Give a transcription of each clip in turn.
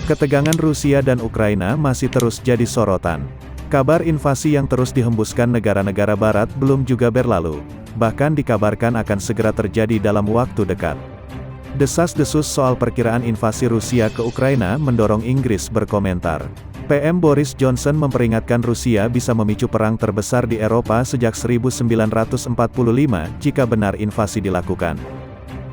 Ketegangan Rusia dan Ukraina masih terus jadi sorotan. Kabar invasi yang terus dihembuskan negara-negara barat belum juga berlalu, bahkan dikabarkan akan segera terjadi dalam waktu dekat. Desas-desus soal perkiraan invasi Rusia ke Ukraina mendorong Inggris berkomentar. PM Boris Johnson memperingatkan Rusia bisa memicu perang terbesar di Eropa sejak 1945 jika benar invasi dilakukan.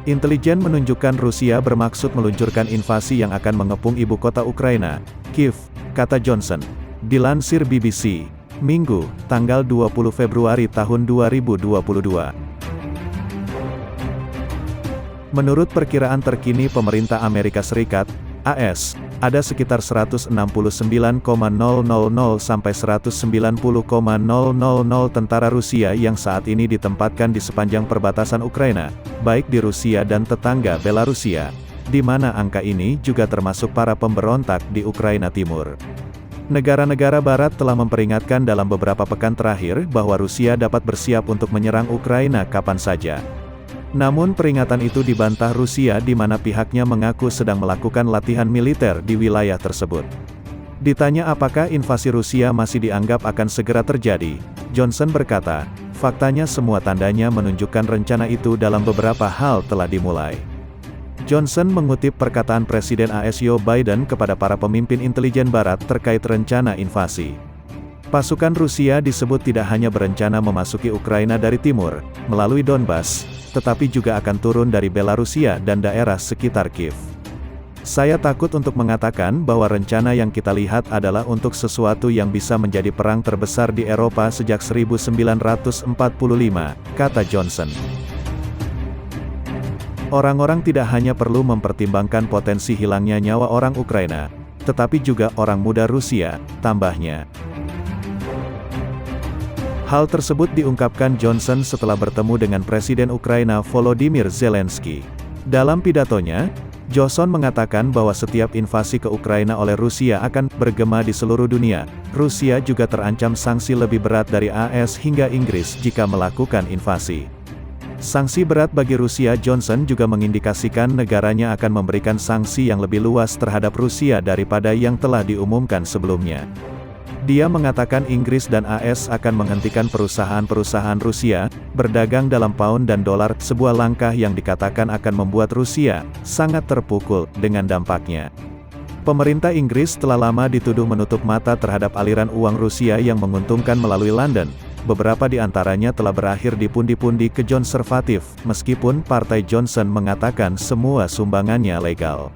Intelijen menunjukkan Rusia bermaksud meluncurkan invasi yang akan mengepung ibu kota Ukraina, Kiev, kata Johnson. Dilansir BBC, Minggu, tanggal 20 Februari tahun 2022. Menurut perkiraan terkini pemerintah Amerika Serikat, AS, ada sekitar 169,000 sampai 190,000 tentara Rusia yang saat ini ditempatkan di sepanjang perbatasan Ukraina, baik di Rusia dan tetangga Belarusia, di mana angka ini juga termasuk para pemberontak di Ukraina Timur. Negara-negara Barat telah memperingatkan dalam beberapa pekan terakhir bahwa Rusia dapat bersiap untuk menyerang Ukraina kapan saja. Namun peringatan itu dibantah Rusia di mana pihaknya mengaku sedang melakukan latihan militer di wilayah tersebut. Ditanya apakah invasi Rusia masih dianggap akan segera terjadi, Johnson berkata, faktanya semua tandanya menunjukkan rencana itu dalam beberapa hal telah dimulai. Johnson mengutip perkataan Presiden AS Joe Biden kepada para pemimpin intelijen Barat terkait rencana invasi. Pasukan Rusia disebut tidak hanya berencana memasuki Ukraina dari timur, melalui Donbas, tetapi juga akan turun dari Belarusia dan daerah sekitar Kiev. Saya takut untuk mengatakan bahwa rencana yang kita lihat adalah untuk sesuatu yang bisa menjadi perang terbesar di Eropa sejak 1945, kata Johnson. Orang-orang tidak hanya perlu mempertimbangkan potensi hilangnya nyawa orang Ukraina, tetapi juga orang muda Rusia, tambahnya. Hal tersebut diungkapkan Johnson setelah bertemu dengan Presiden Ukraina Volodymyr Zelensky. Dalam pidatonya, Johnson mengatakan bahwa setiap invasi ke Ukraina oleh Rusia akan bergema di seluruh dunia. Rusia juga terancam sanksi lebih berat dari AS hingga Inggris jika melakukan invasi. Sanksi berat bagi Rusia. Johnson juga mengindikasikan negaranya akan memberikan sanksi yang lebih luas terhadap Rusia daripada yang telah diumumkan sebelumnya. Dia mengatakan Inggris dan AS akan menghentikan perusahaan-perusahaan Rusia berdagang dalam pound dan dolar, sebuah langkah yang dikatakan akan membuat Rusia sangat terpukul dengan dampaknya. Pemerintah Inggris telah lama dituduh menutup mata terhadap aliran uang Rusia yang menguntungkan melalui London. Beberapa di antaranya telah berakhir di pundi-pundi konservatif, meskipun Partai Johnson mengatakan semua sumbangannya legal.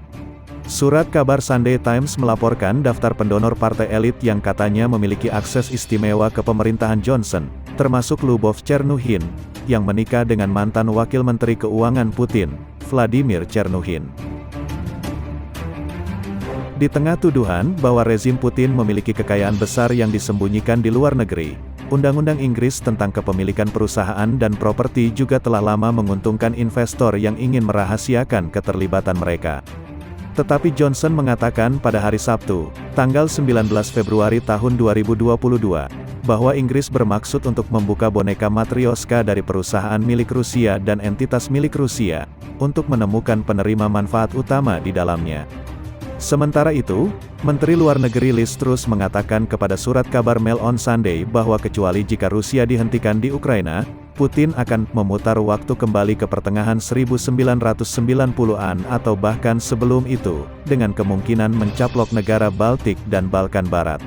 Surat kabar Sunday Times melaporkan daftar pendonor partai elit yang katanya memiliki akses istimewa ke pemerintahan Johnson, termasuk Lyubov Chernuhin, yang menikah dengan mantan Wakil Menteri Keuangan Putin, Vladimir Chernuhin. Di tengah tuduhan bahwa rezim Putin memiliki kekayaan besar yang disembunyikan di luar negeri, Undang-Undang Inggris tentang kepemilikan perusahaan dan properti juga telah lama menguntungkan investor yang ingin merahasiakan keterlibatan mereka. Tetapi Johnson mengatakan pada hari Sabtu, tanggal 19 Februari tahun 2022, bahwa Inggris bermaksud untuk membuka boneka Matryoshka dari perusahaan milik Rusia dan entitas milik Rusia, untuk menemukan penerima manfaat utama di dalamnya. Sementara itu, Menteri Luar Negeri Liz Truss mengatakan kepada surat kabar Mail on Sunday bahwa kecuali jika Rusia dihentikan di Ukraina, Putin akan memutar waktu kembali ke pertengahan 1990-an atau bahkan sebelum itu, dengan kemungkinan mencaplok negara Baltik dan Balkan Barat.